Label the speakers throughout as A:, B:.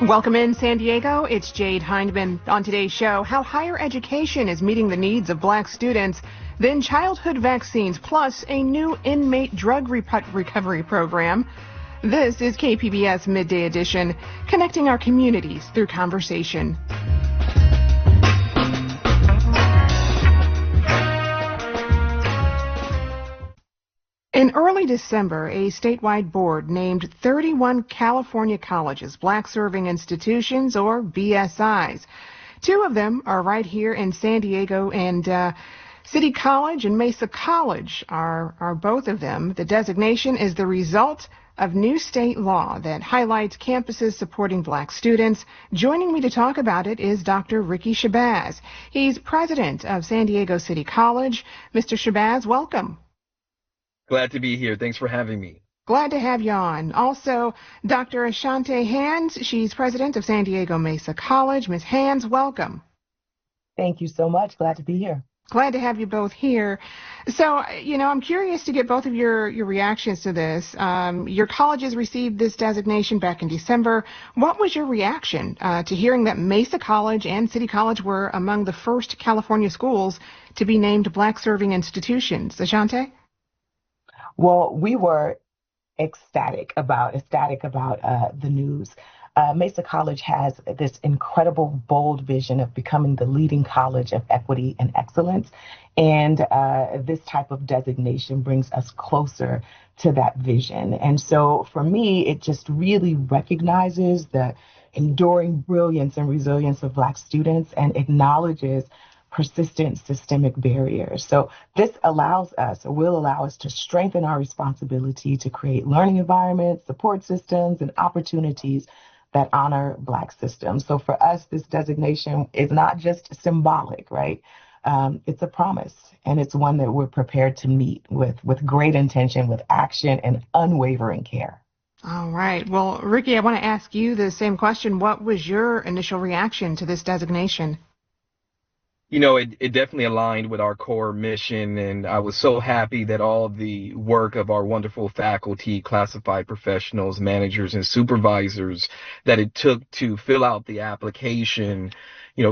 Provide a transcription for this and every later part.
A: Welcome in San Diego. It's Jade Hindman. On today's show, how higher education is meeting the needs of black students, then childhood vaccines, plus a new inmate drug recovery program. This is KPBS Midday Edition, connecting our communities through conversation. In early December, a statewide board named 31 California colleges black-serving institutions, or BSIs. Two of them are right here in San Diego, and City College and Mesa College are both of them. The designation is the result of new state law that highlights campuses supporting black students. Joining me to talk about it is Dr. Ricky Shabazz. He's president of San Diego City College. Mr. Shabazz, welcome.
B: Glad to be here. Thanks for having me.
A: Glad to have you on. Also, Dr. Ashante Hands. She's president of San Diego Mesa College. Ms. Hands, welcome.
C: Thank you so much. Glad to be here.
A: Glad to have you both here. So, I'm curious to get both of your reactions to this. Your colleges received this designation back in December. What was your reaction to hearing that Mesa College and City College were among the first California schools to be named black-serving institutions? Ashante?
C: Well, we were ecstatic about the news. Mesa College has this incredible, bold vision of becoming the leading college of equity and excellence. And this type of designation brings us closer to that vision. And so for me, it just really recognizes the enduring brilliance and resilience of Black students and acknowledges persistent systemic barriers. So this will allow us to strengthen our responsibility to create learning environments, support systems, and opportunities that honor Black systems. So for us, this designation is not just symbolic, right? It's a promise, and it's one that we're prepared to meet with great intention, with action, and unwavering care.
A: All right. Well, Ricky, I want to ask you the same question. What was your initial reaction to this designation?
B: It definitely aligned with our core mission, and I was so happy that all the work of our wonderful faculty, classified professionals, managers, and supervisors that it took to fill out the application.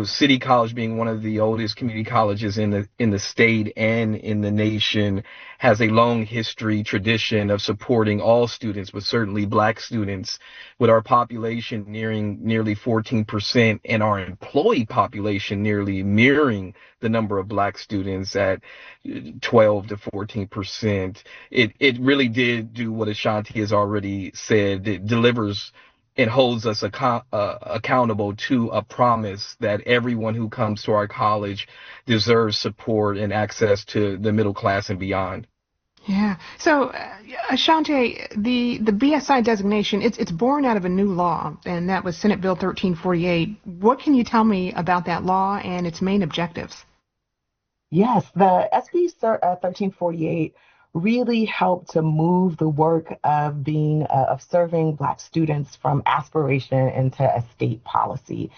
B: City College, being one of the oldest community colleges in the state and in the nation, has a long history, tradition of supporting all students, but certainly Black students, with our population nearing nearly 14% and our employee population nearly mirroring the number of Black students at 12 to 14%. It really did do what Ashanti has already said. It delivers. It holds us accountable to a promise that everyone who comes to our college deserves support and access to the middle class and beyond.
A: Yeah. So, Ashante, the BSI designation, it's born out of a new law, and that was Senate Bill 1348. What can you tell me about that law and its main objectives?
C: Yes, the SB 1348 really helped to move the work of serving Black students from aspiration into a state policy.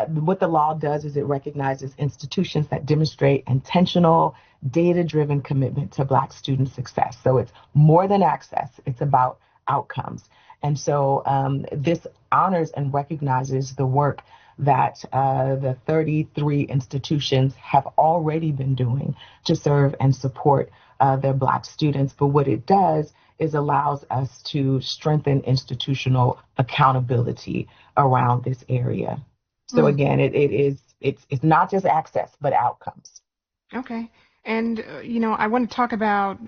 C: What the law does is it recognizes institutions that demonstrate intentional, data-driven commitment to Black student success. So it's more than access, it's about outcomes. And so this honors and recognizes the work that the 33 institutions have already been doing to serve and support their Black students. But what it does is allows us to strengthen institutional accountability around this area. So again, it's not just access, but outcomes.
A: Okay. And, I want to talk about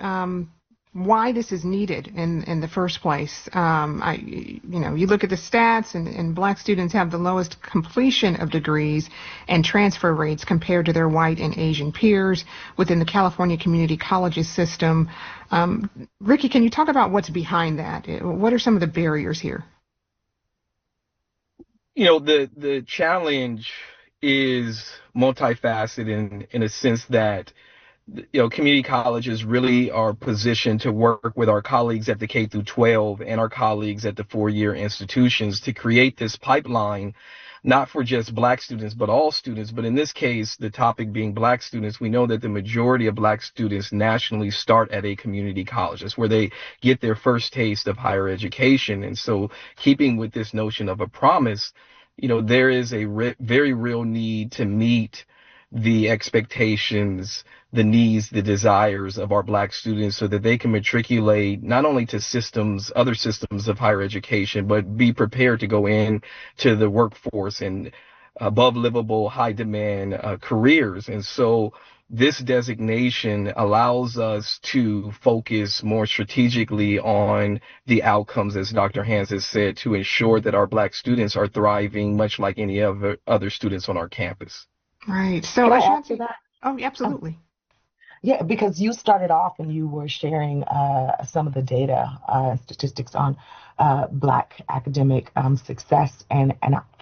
A: why this is needed in the first place. You look at the stats, and Black students have the lowest completion of degrees and transfer rates compared to their white and Asian peers within the California community colleges system. Ricky, can you talk about what's behind that? What are some of the barriers here?
B: The challenge is multifaceted in a sense that community colleges really are positioned to work with our colleagues at the K through 12 and our colleagues at the four-year institutions to create this pipeline not for just Black students, but all students. But in this case, the topic being Black students, we know that the majority of Black students nationally start at a community college. That's where they get their first taste of higher education. And so, keeping with this notion of a promise, there is a very real need to meet the expectations, the needs, the desires of our Black students so that they can matriculate not only to other systems of higher education, but be prepared to go in to the workforce and above livable, high demand careers. And so this designation allows us to focus more strategically on the outcomes, as Dr. Hans has said, to ensure that our Black students are thriving much like any other students on our campus.
A: Right. So,
C: can I add to that?
A: Oh, absolutely.
C: Yeah, because you started off and you were sharing some of the data, statistics on Black academic success. And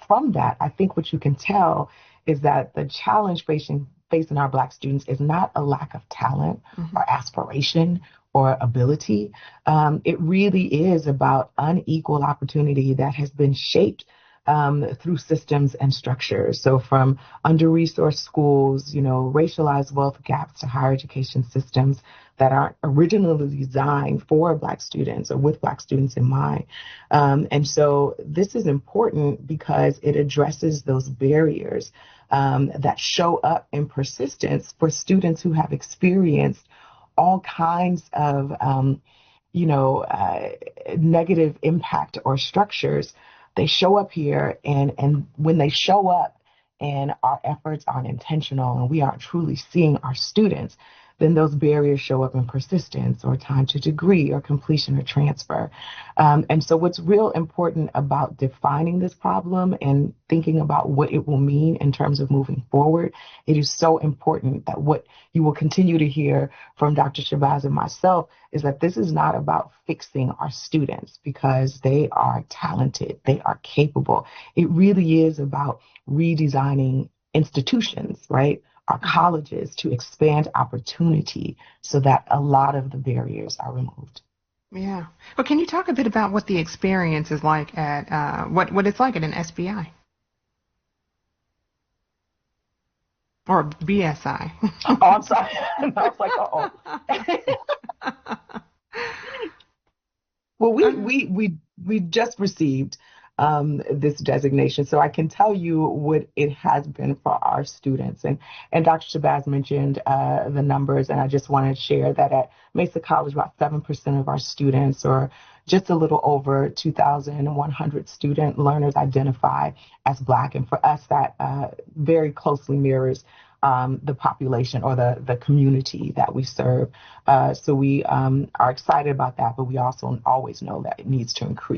C: from that, I think what you can tell is that the challenge facing our Black students is not a lack of talent or aspiration or ability. It really is about unequal opportunity that has been shaped through systems and structures. So from under-resourced schools, racialized wealth gaps to higher education systems that aren't originally designed for Black students or with Black students in mind. And so this is important because it addresses those barriers that show up in persistence for students who have experienced all kinds of, negative impact or structures. They show up here, and when they show up and our efforts aren't intentional and we aren't truly seeing our students, then those barriers show up in persistence or time to degree or completion or transfer. And so what's real important about defining this problem and thinking about what it will mean in terms of moving forward, it is so important that what you will continue to hear from Dr. Shabazz and myself is that this is not about fixing our students because they are talented, they are capable. It really is about redesigning institutions, right? Our colleges to expand opportunity so that a lot of the barriers are removed.
A: Yeah. Well, can you talk a bit about what the experience is like at what it's like at an SBI or BSI?
C: Oh, I'm sorry. I was like, uh-oh. Well, we just received this designation, so I can tell you what it has been for our students. And Dr. Shabazz mentioned the numbers, and I just want to share that at Mesa College, about 7% of our students, or just a little over 2,100 student learners, identify as Black, and for us, that very closely mirrors the population or the community that we serve. So we are excited about that, but we also always know that it needs to increase.